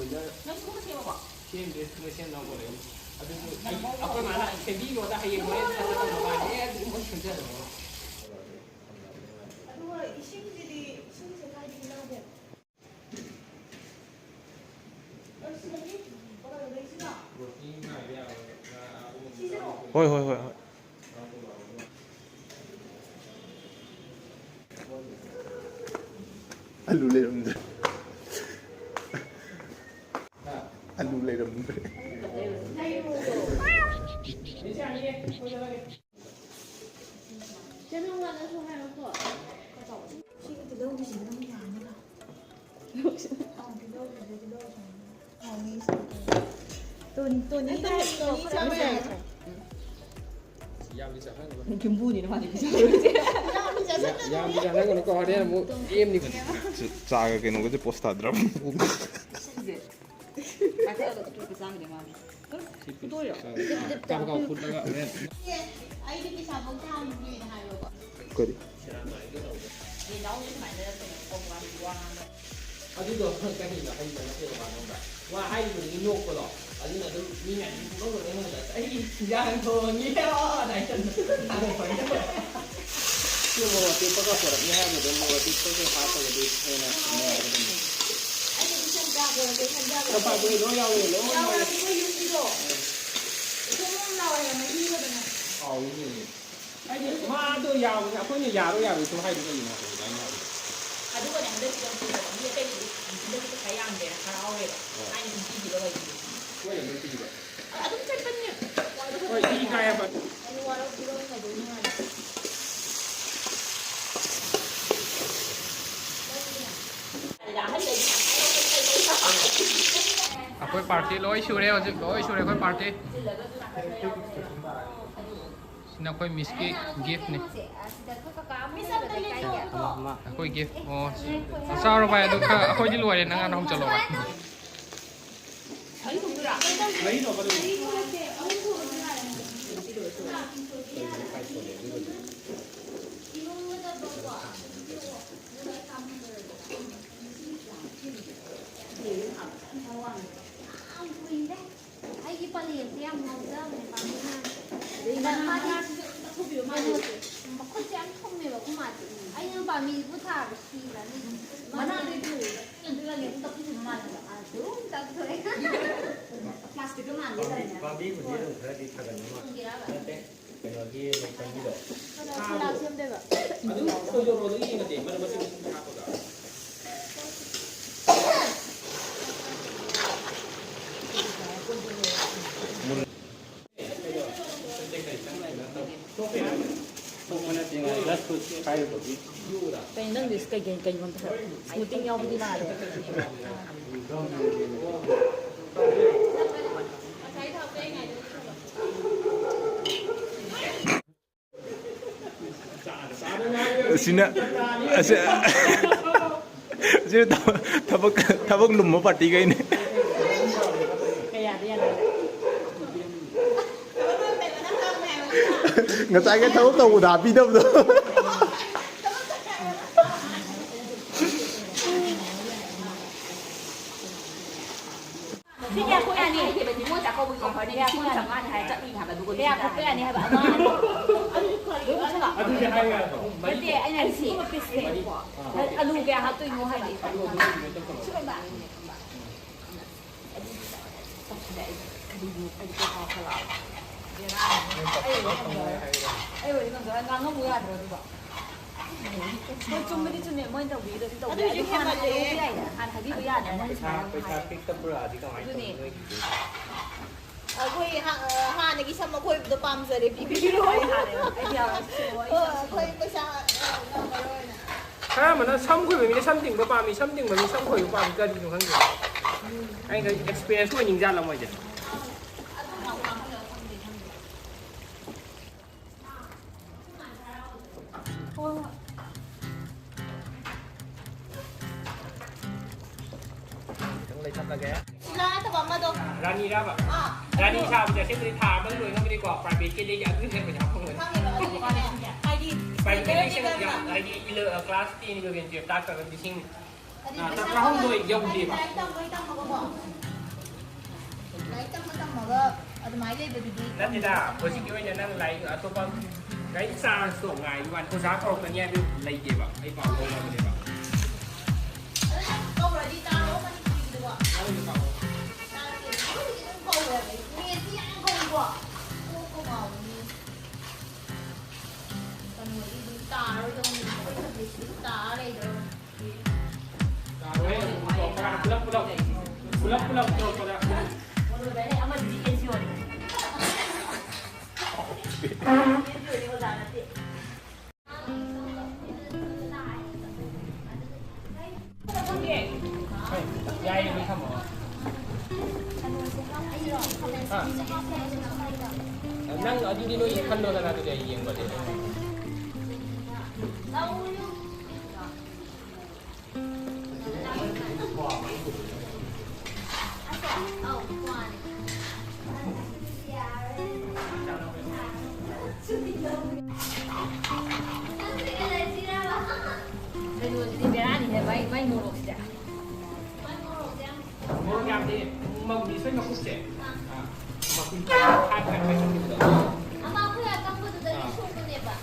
ꯅꯪ ꯈꯨꯠ ꯁꯦꯝꯃꯕꯣ ꯁꯦꯝꯗꯦ ꯅꯣꯏ ꯁꯦꯝꯅꯕ ꯂꯩ ꯑꯗꯨꯁꯨ ꯑꯩꯈꯣꯏ ꯃꯥꯅ ꯁꯦꯝꯕꯤꯌꯣꯗ ꯍꯌꯦꯡ ꯍꯣꯔꯦꯟ ꯃꯕꯥꯅꯤ ꯑꯗꯨꯝ ꯁꯦꯝꯖꯔꯕ ꯑꯗꯨꯒ ꯏꯁꯤꯡꯁꯤꯗꯤ ꯏꯁꯤꯡꯁꯦ ꯀꯥꯏꯗꯒꯤ ꯂꯧꯒꯦ ꯍꯣꯏ ꯍꯣꯏ ꯍꯣꯏ ꯍꯣꯏ ꯑꯂꯨ ꯂꯩꯔꯝꯗ꯭ꯔꯦ ꯑꯂꯨ ꯂꯩꯔꯝꯗ꯭ꯔꯦ ꯆꯦꯅꯪꯅꯁꯨ ꯍꯥꯏꯔꯣꯀꯣ ꯁꯤꯒꯤ ꯇꯤꯜꯍꯧꯒꯤꯁꯤ ꯅꯪ ꯌꯥꯅꯤꯗ ꯌꯥꯝꯗꯤ ꯆꯥꯍꯟꯒꯅꯨ 김부은이는 많이 비싸요. ꯌꯥꯝꯗꯤ ꯆꯥꯍꯟꯒꯅꯨꯀꯣ ꯍꯣꯔꯦꯟ ꯑꯃꯨꯛ ꯑꯦꯝꯅꯤ ꯆꯥꯒ ꯀꯩꯅꯣꯒꯁꯦ ꯄꯣꯁ ꯇꯥꯗ꯭ꯔꯕ ꯀꯥꯎ ꯐꯨꯠꯂꯒ ꯍꯣꯔꯦꯟ ꯑꯩꯗꯤ ꯄꯩꯁꯥ ꯐꯧ ꯊꯥꯡꯗ꯭ꯔꯤꯅ ꯍꯥꯏꯕꯀꯣ ꯀꯔꯤ ꯑꯗꯨꯗꯣ ꯀꯩꯅꯣ ꯍꯩꯕ ꯅꯠꯇꯦꯕ ꯃꯥꯅꯣꯡꯗ ꯋꯥ ꯍꯥꯏꯔꯤꯕꯗꯨꯒꯤ ꯅꯣꯛꯄꯗꯣ ꯑꯗꯨꯅ ꯑꯗꯨꯝ ꯃꯤ ꯃꯌꯥꯝ ꯅꯣꯛꯅ ꯑꯩꯉꯣꯟꯗ ꯑꯩ ꯏꯟꯖꯥꯡ ꯊꯣꯡꯉꯤ ꯃꯣꯔꯣꯛ ꯑꯇꯦꯛꯄꯒ ꯄꯨꯔꯛꯅꯤ ꯍꯥꯏꯕꯗꯣ ꯃꯣꯔꯣꯛ ꯑꯇꯦꯛꯄꯒ ꯍꯥꯞꯄꯒꯗꯤ ꯍꯦꯟꯅ ꯅꯨꯡꯉꯥꯏꯒꯗꯕꯅꯤ ꯂꯄꯥꯛꯄꯒꯤ ꯂꯣꯏ ꯌꯥꯎꯋꯦ ꯂꯣꯏ ꯌꯥꯎꯋꯦ ꯍꯥꯎꯏꯅꯦ ꯍꯥꯏꯗꯤ ꯃꯥꯗꯣ ꯌꯥꯎꯕꯅꯦ ꯑꯩꯈꯣꯏꯅ ꯌꯥꯔꯣꯏ ꯌꯥꯔꯣꯏꯁꯨ ꯍꯥꯏꯗꯤ ꯀꯩꯒꯤꯅꯣ ꯑꯗꯨꯃꯥꯏꯅ ꯍꯥꯏꯕ ꯑꯗꯨꯒꯅꯦ ꯍꯟꯗꯛꯁꯤꯗ ꯃꯤ ꯑꯇꯩꯗꯤ ꯍꯟꯗꯛꯇꯤ ꯄꯩꯁꯥ ꯌꯥꯝꯗꯦꯅ ꯍꯔꯥꯎꯔꯦꯕ ꯊꯥꯏꯅ ꯁꯨꯝ ꯄꯤꯈꯤꯕꯈꯩꯗꯤ ꯍꯣꯏ ꯑꯗꯨꯝ ꯄꯤꯕ ꯑꯗꯨꯝ ꯆꯠꯄꯅꯦ ꯍꯣꯏ ꯏ ꯀꯥꯏꯕ ꯑꯗꯨ ꯋꯥꯔꯧ ꯄꯤꯔꯧꯅꯗꯣꯏ ꯃꯥꯜꯂꯦ ꯑꯩꯈꯣꯏ ꯄꯥꯔꯇꯤ ꯂꯣꯏ ꯁꯨꯔꯦ ꯍꯧꯖꯤꯛ ꯂꯣꯏ ꯁꯨꯔꯦ ꯑꯩꯈꯣꯏ ꯄꯥꯔꯇꯤ ꯁꯤꯅ ꯑꯩꯈꯣꯏ ꯃꯤꯁꯀꯤ ꯒꯤꯐꯅꯤ ꯑꯩꯈꯣꯏ ꯒꯤꯐ ꯑꯣ ꯆꯥꯎꯔ ꯚꯥꯏ ꯑꯗꯨ ꯈꯔ ꯑꯩꯈꯣꯏꯗꯤ ꯂꯣꯏꯔꯦ ꯅꯪ ꯉꯥꯟꯅ ꯍꯧ ꯆꯠꯂꯣ ꯚꯥꯏ ꯑꯩꯒꯤ ꯄꯂꯦꯝꯁꯦ ꯌꯥꯝ ꯉꯥꯎꯖꯕꯅꯦ ꯃꯈꯨꯠꯁꯦ ꯌꯥꯝ ꯊꯨꯝꯃꯦꯕ ꯈꯨꯃꯥꯁꯦ ꯑꯩꯅ ꯄꯥꯝꯕꯤꯕꯨ ꯊꯥꯕ ꯁꯤꯔꯅꯤ ꯃꯅꯥꯗꯨ ꯇꯞꯄꯤꯁꯤꯕ ꯃꯥꯜꯂꯦꯕ ꯑꯗꯨꯝ ꯇꯞꯊꯣꯛꯑꯦ ꯄ꯭ꯂꯥꯁꯇꯤꯛꯀ ꯃꯥꯟꯗꯦ ꯄꯥꯝꯕꯤꯕꯨꯗꯤ ꯑꯗꯨꯝ ꯈꯔꯗꯤ ꯊꯥꯒꯠꯅꯕ ꯅꯠꯇꯦ ꯀꯩꯅꯣꯒꯤ ꯂꯩꯁꯪꯒꯤꯗꯣ ꯁꯦꯝꯗꯣꯏꯕ ꯑꯗꯨ ꯈꯣꯏꯗꯣꯛꯔꯣꯗ ꯌꯦꯡꯉꯗꯤ ꯃꯔꯛ ꯃꯆꯤꯟ ꯍꯥꯞꯄꯒ ꯀꯩ ꯅꯪꯗꯤ ꯀꯩꯒꯨꯝ ꯁ꯭ꯃꯨꯇꯤꯡ ꯌꯥꯎꯕꯗꯤ ꯃꯥꯜꯂꯦ ꯑꯁꯤꯅ ꯊꯕꯛ ꯂꯨꯝꯕ ꯄꯥꯔꯇꯤꯈꯩꯅꯦ ꯉꯁꯥꯏꯒꯩ ꯊꯕꯛ ꯇꯧꯕꯗ ꯍꯥꯞꯄꯤꯗꯕꯗꯣ ꯀꯌꯥ ꯈꯣꯠ ꯌꯥꯅꯤ ꯅꯤꯉꯣꯜ ꯆꯥꯛꯀꯧꯕꯒꯤ ꯑꯣꯐꯔꯅꯤ ꯂꯤꯁꯤꯡ 1,500 ꯍꯥꯏꯔ ꯆꯠꯂꯤ ꯍꯥꯏꯕ ꯑꯗꯨꯒ ꯀꯌꯥ ꯈꯣꯠꯄ ꯌꯥꯅꯤ ꯍꯥꯏꯕ ꯑꯃ ꯑꯗꯨꯗꯤ ꯍꯥꯏ ꯌꯥꯗ꯭ꯔꯣ ꯅꯠꯇꯦ ꯑꯩꯅ ꯍꯥꯏꯁꯤ ꯑꯂꯨ ꯀꯌꯥ ꯍꯥꯞꯇꯣꯏꯅꯣ ꯍꯥꯏꯗꯤ ꯑꯩ ꯑꯣꯏꯗꯤ ꯉꯥꯡꯉꯝꯃꯨ ꯌꯥꯗ꯭ꯔꯣ ꯑꯗꯨꯒ ꯍꯣꯏ ꯆꯨꯝꯕꯗꯤ ꯆꯨꯝꯃꯦ ꯃꯣꯏꯅ ꯇꯧꯕꯤꯒꯗꯕꯗꯤ ꯇꯧꯕꯤ ꯑꯗꯨ ꯍꯥꯟꯅ ꯍꯥꯏꯕ ꯌꯥꯏꯗ ꯍꯥꯟꯅ ꯍꯥꯏꯕꯤꯕ ꯌꯥꯗ꯭ꯔꯅ ꯄꯩꯁꯥ ꯄꯤꯛꯇ ꯄꯨꯔꯛꯑꯗꯤ ꯀꯃꯥꯏꯅ ꯇꯧꯅꯤ ꯅꯣꯏꯒꯤꯗꯤ ꯑꯩꯈꯣꯏ ꯍꯥꯟꯅꯒꯤ ꯁꯝ ꯑꯈꯣꯏꯕꯗꯣ ꯄꯥꯝꯖꯔꯦ ꯄꯤꯕꯤꯔꯣ ꯑꯩꯈꯣꯏ ꯄꯩꯁꯥ ꯈꯔ ꯑꯃꯅ ꯁꯝ ꯈꯣꯏꯕ ꯃꯤꯅ ꯁꯝ ꯇꯤꯡꯕ ꯄꯥꯝꯃꯤ ꯁꯝ ꯇꯤꯡꯕ ꯃꯤ ꯁꯝ ꯈꯣꯏꯕ ꯄꯥꯝꯃꯤ ꯀꯔꯤꯅꯣ ꯈꯪꯗꯦ ꯑꯩꯅ ꯑꯦꯛꯁꯄꯤꯔꯤꯌꯦꯟꯁ ꯑꯣꯏꯅꯤꯡꯖꯥꯠꯂ ꯃꯣꯏꯁꯦ ꯔꯥꯅꯤ ꯔꯥꯕ ꯔꯥꯅꯤ ꯁꯥꯕꯁꯦ ꯑꯁꯦꯡꯕꯗꯤ ꯊꯥ ꯑꯃꯗ ꯂꯣꯏ ꯉꯝꯒꯅꯤꯀꯣ ꯄ꯭ꯔꯥꯏꯚꯦꯠꯀꯤ ꯂꯩ ꯑꯗꯨꯒꯤ ꯄꯩꯁꯥ ꯐꯪꯒꯅꯤ ꯄ꯭ꯔꯥꯏꯚꯦꯠ ꯍꯥꯏꯗꯤ ꯀ꯭ꯂꯥꯁ 10 11 12 ꯇꯥꯛꯈ꯭ꯔꯒ ꯂꯤꯁꯤꯡ 18,000 ꯌꯧꯗꯦꯕ ꯂꯩꯕꯗꯨꯗꯤ ꯅꯠꯇꯦꯗ ꯍꯧꯖꯤꯛꯀꯤ ꯑꯣꯏꯅ ꯅꯪ ꯂꯥꯏꯔꯤꯛ ꯑꯇꯣꯞꯄ ꯒꯥꯔꯤ ꯆꯥꯔꯖ ꯇꯧ ꯉꯥꯏꯕ ꯋꯥꯅꯤ ꯑꯣꯖꯥ ꯀꯧꯔꯛꯀꯅꯤ ꯍꯥꯏꯕ ꯂꯩꯇꯦꯕ ꯑꯩ ꯄꯥꯎ ꯐꯥꯎꯅꯕꯅꯦꯕ ꯀꯧꯔꯗꯤ ꯇꯥꯔꯣ ꯃꯅꯤꯄꯨꯔꯤꯗꯨꯕꯣ ꯅꯪꯁꯨ ꯄꯥꯎ ꯃꯦꯠꯁꯤ ꯌꯥꯝ ꯀꯧꯕ꯭ꯔꯣ ꯀꯣꯛ ꯉꯥꯎꯕꯅꯤ ꯀꯩꯅꯣꯗꯤ ꯑꯗꯨꯝ ꯇꯥꯔꯣꯏꯗꯧꯅꯤ ꯑꯩꯈꯣꯏ ꯁꯕꯖꯦꯛꯁꯤ ꯇꯥꯔ ꯂꯩꯗꯧꯅꯤ pulang pada menurut saya amat di pensiun. Yai ini kamu. Nang adi di noi ikan dona nado dia yang buat dia. May murok siya. Murok yang di bisa makusnya. Makusnya akan macam itu. Ama aku ya kamu tuh dari suku nih pak.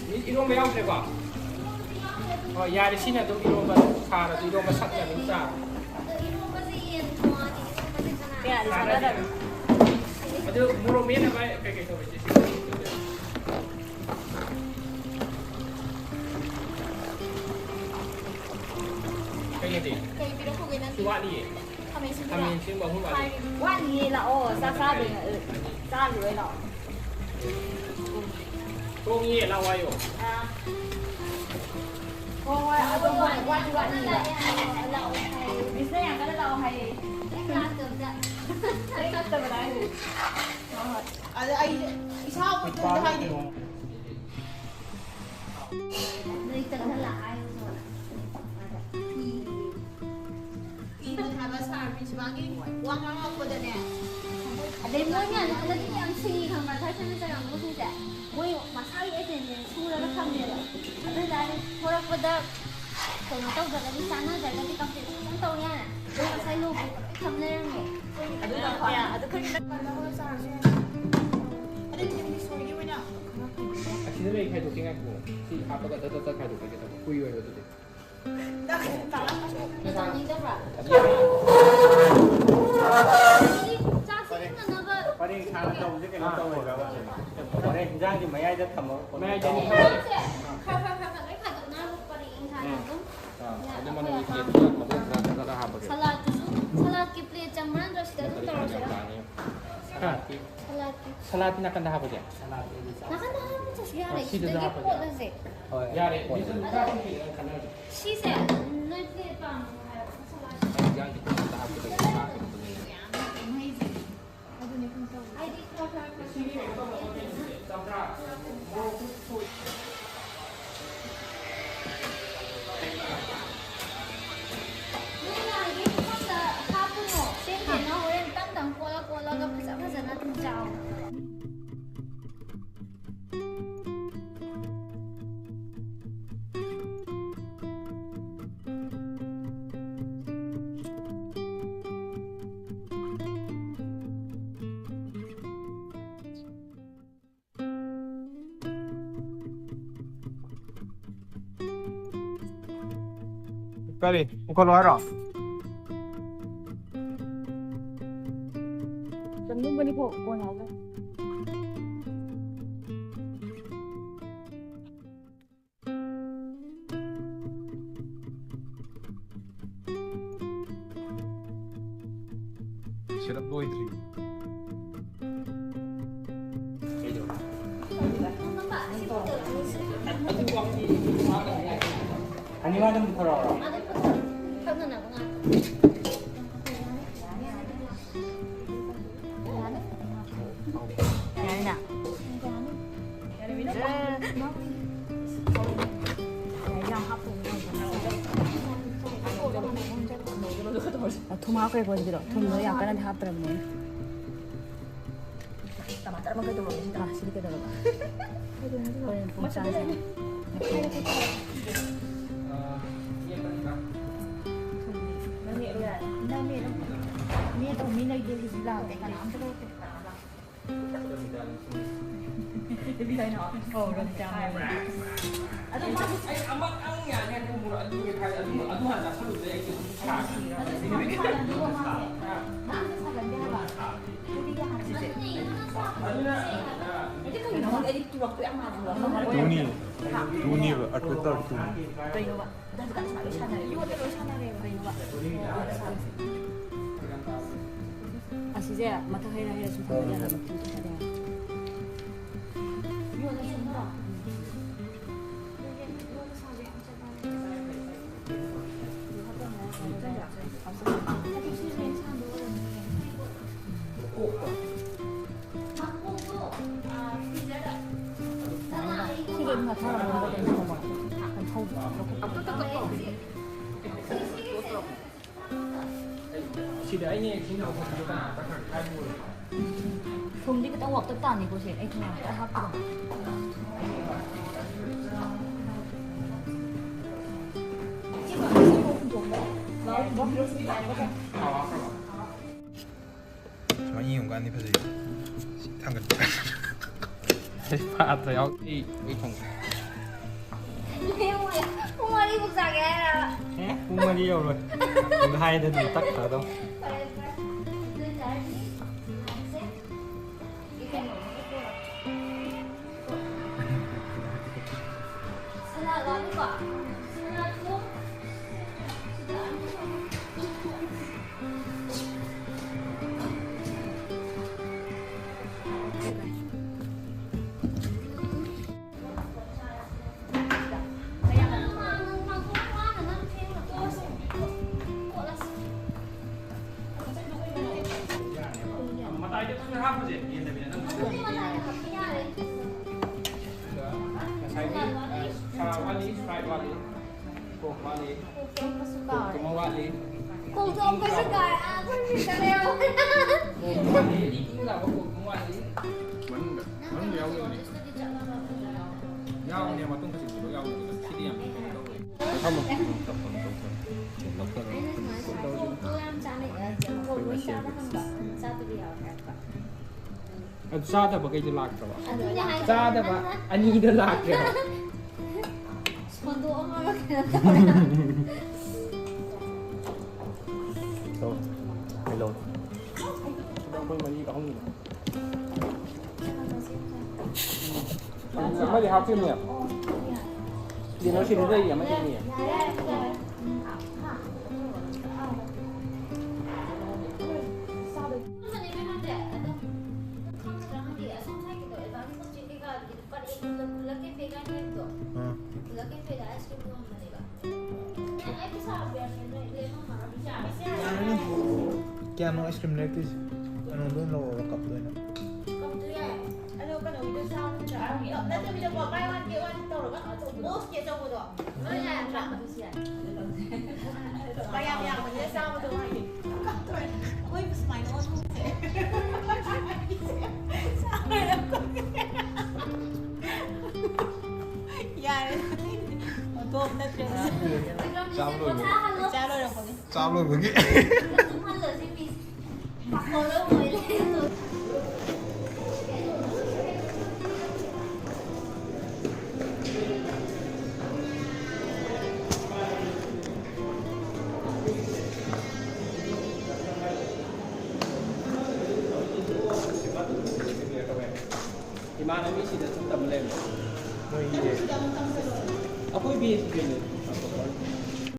Ini irong bayang siapa? Oh ya di sini tuh irong besar, irong besar yang besar. Irong pasti yang semua, irong pasti sana. Kaya di sana dan. Ada murok mana baik kayak gitu macam. Kayak bilang kok gini. Suat ni. Kami sih. Kami sini bahu balik. Wan ni là ô xa rồi xa rồi đó. Kau ni lah wayo. Ôi, ở bên ngoài wan ni là. Bisa yang kada lau hay. Yang kerja. Ay kata ba dai? Ada ay isa ko ito hay ni. Dari tengah lah ayo. Ito habasa sebagai uang ako dah ni. Ada monya, ada ni yang sih kamu tak sana sana musuh dah. Moi masalah itu ni, surat kamu ni lah. Ada dari orang pada kalau tahu dari sana dari di kampung yang tahu ya. Orang saya lu kamu ni. Ada kan Ada ni sorry mo na. Sini lagi kayu tinggal aku. Si apa kata kata kayu kita kuih wayo tu. Tahu ni dah berapa? Paling khá là đông chứ cái nó đông rồi các bạn. Ở đây ra thì mấy ai rất thầm không? Mấy ai jadi ada mana mikir kamu kata apa gitu. Salat ki plate jamran terus itu terus ya. Salat nak kena apa dia? Nah kan dah macam sih ada. Sih, dah Kita apa pot dia? dah sih. Ya, bisa bukan Sih sih. Nanti pam. jangan kita tahap kita buka itu. Peraí, bukan luar ah. Jangan bani ko na ba. Siapa boy tadi? Ani mana pun kalau. Yan na. 토마토에 번지러 돈 약간은 다 합더라고요. 따마따라 먹게 들어. 다 시리게 들어가. 그래, 봉사하자. ꯂꯩꯇꯦ ꯍꯧꯖꯤꯛ ꯂꯥꯛꯇꯦ ꯀꯅꯥꯝꯇ ꯂꯩꯇꯦ ꯗꯦꯕꯤ ꯍꯥꯏꯅ ꯑꯣ ꯔꯝꯖꯥꯟ ꯑꯗꯨ ꯃꯥꯁꯨ ꯑꯩ ꯑꯃꯇꯪ ꯌꯥꯅꯤ ꯑꯗꯨꯒꯨꯝꯕ ꯑꯗꯨꯒꯤ ꯍꯥꯏ ꯑꯗꯨ ꯍꯥꯟꯅ ꯆꯥꯁꯜꯂꯨꯗꯦ ꯑꯩ ꯁꯥꯒꯅꯤ ꯇꯨꯅꯤꯕ ꯑꯇꯣꯞꯄ ꯇꯨꯅꯤ ꯀꯩꯅꯣꯕ ꯍꯧꯖꯤꯛꯀꯥꯟ ꯁꯨꯃꯥꯏꯅ ꯁꯥꯟꯅꯔꯦ ꯌꯣꯠꯇ ꯂꯣꯏ ꯁꯥꯟꯅꯔꯦꯕ ꯀꯩꯅꯣꯕ ꯑꯁꯤꯁꯦ ꯃꯊꯛ ꯍꯩꯔ ꯍꯩꯔ ꯁꯨꯝ ꯊꯝꯕ ꯌꯥꯗꯕ ꯌꯣꯠꯅ ꯁꯨꯝꯕ꯭ꯔꯣ ꯁꯤꯗ ꯑꯩꯅ ꯁꯤꯡꯅ ꯍꯧꯕꯗꯨ ꯀꯅꯥ ꯈꯥꯏꯕꯨ ꯊꯨꯝꯗꯤ ꯈꯤꯇꯪ ꯋꯥꯛꯇꯛ ꯇꯥꯅꯤꯀꯣ ꯁꯦ ꯑꯩ ꯊꯨꯝ ꯈꯤꯇꯪ ꯍꯥꯞꯄꯤꯔꯣ ꯁꯨꯃꯥꯏꯅ ꯌꯦꯡꯉꯀꯥꯟꯗꯤ ꯐꯖꯩ ꯊꯥꯡꯒꯠꯄ ꯐꯥꯠꯇ ꯌꯥꯎ ꯑꯩ ꯊꯣꯡ ꯄꯨꯡ ꯃꯔꯤ ꯐꯥꯎ ꯆꯥꯒꯦ ꯍꯥꯏꯔꯕ ꯄꯨꯡ 4 ꯌꯧꯔꯣꯏ ꯄꯨꯡ 2ꯗ ꯑꯗꯨꯝ ꯇꯛꯈ꯭ꯔꯗꯧ ꯃꯇꯥꯏꯗ ꯈꯪꯅ ꯍꯥꯞꯄꯁꯦ ꯌꯦꯟꯗꯕꯤꯅ ꯅꯪ ꯉꯁꯥꯏꯒꯤ ꯁꯥ ꯋꯥꯠꯂꯤ ꯁꯄ꯭ꯔꯥꯏꯠ ꯋꯥꯠꯂꯤ ꯀꯣꯛ ꯋꯥꯠꯂꯤ ꯀꯣꯛꯇꯨꯃ ꯋꯥꯠꯂꯤ ꯀꯣꯡꯊꯣꯛꯄꯁꯨ ꯀꯥꯏ ꯑꯩꯈꯣꯏ ꯐꯤꯛꯇꯅꯦꯕ ꯀꯣꯛ ꯋꯥꯠꯂꯤ ꯏꯪ ꯂꯥꯛꯄ ꯀꯣꯛꯇꯨꯃ ꯋꯥꯠꯂꯤ ꯃꯅꯨꯡꯗ ꯌꯥꯎꯒꯅꯤ ꯌꯥꯎꯅꯦ ꯃꯇꯨꯡ ꯈꯖꯤꯛꯇꯨ ꯌꯥꯎꯅꯦ ꯁꯤꯗꯤ ꯌꯥꯝ ꯇꯧꯋꯦ ꯊꯝꯃꯣ ꯑꯗꯨ ꯆꯥꯗꯕ ꯀꯩꯗꯣ ꯂꯥꯛꯇ꯭ꯔꯕ ꯆꯥꯗꯕ ꯑꯅꯤꯗ ꯂꯥꯛꯇ꯭ꯔꯦꯕ ꯁꯣꯟꯗꯣꯛꯑꯝꯃꯒ ꯍꯦꯜꯂꯣ ꯑꯩꯈꯣꯏ ꯃꯔꯤ ꯑꯍꯨꯝꯒꯤꯅ ꯑꯃꯗꯤ ꯍꯥꯞꯈꯤꯕꯅꯦ ꯀꯩꯅꯣ ꯁꯤꯗ ꯂꯩ ꯑꯃ ꯆꯪꯉꯤ ꯀꯌꯥꯅꯣ ꯑꯥꯏꯁ ꯀ꯭ꯔꯤꯝ ꯂꯩꯔꯛꯇꯣꯏꯁꯦ ꯀꯩꯅꯣꯗꯣ ꯑꯣꯏꯅ ꯂꯧꯔꯒ ꯀꯞꯇ ꯑꯣꯏꯅ ꯅꯠꯇꯕꯤꯗꯀꯣ ꯕꯥꯏ ꯋꯥꯟ ꯒꯦꯠ ꯋꯥꯟ ꯇꯧꯔꯒ ꯃꯣꯁꯀꯤ ꯑꯆꯧꯕꯗꯣ ꯃꯌꯥꯝ ꯌꯥꯝꯕꯅꯤꯅ ꯆꯥꯕꯗꯣ ꯍꯥꯏꯗꯤ ꯑꯩꯈꯣꯏ ꯁꯨꯃꯥꯏꯅ ꯑꯣꯟꯊꯣꯛꯁꯦ ꯌꯥꯔꯦ ꯑꯣꯟꯊꯣꯛ ꯅꯠꯇ꯭ꯔꯦ ꯆꯥꯕ ꯂꯣꯏꯔꯛꯄꯒꯤ ꯆꯥꯕ ꯂꯣꯏꯕꯒꯤ 이만한 미시다 좀 담을래. ꯃꯣꯏꯒꯤ 아코이 비에 지금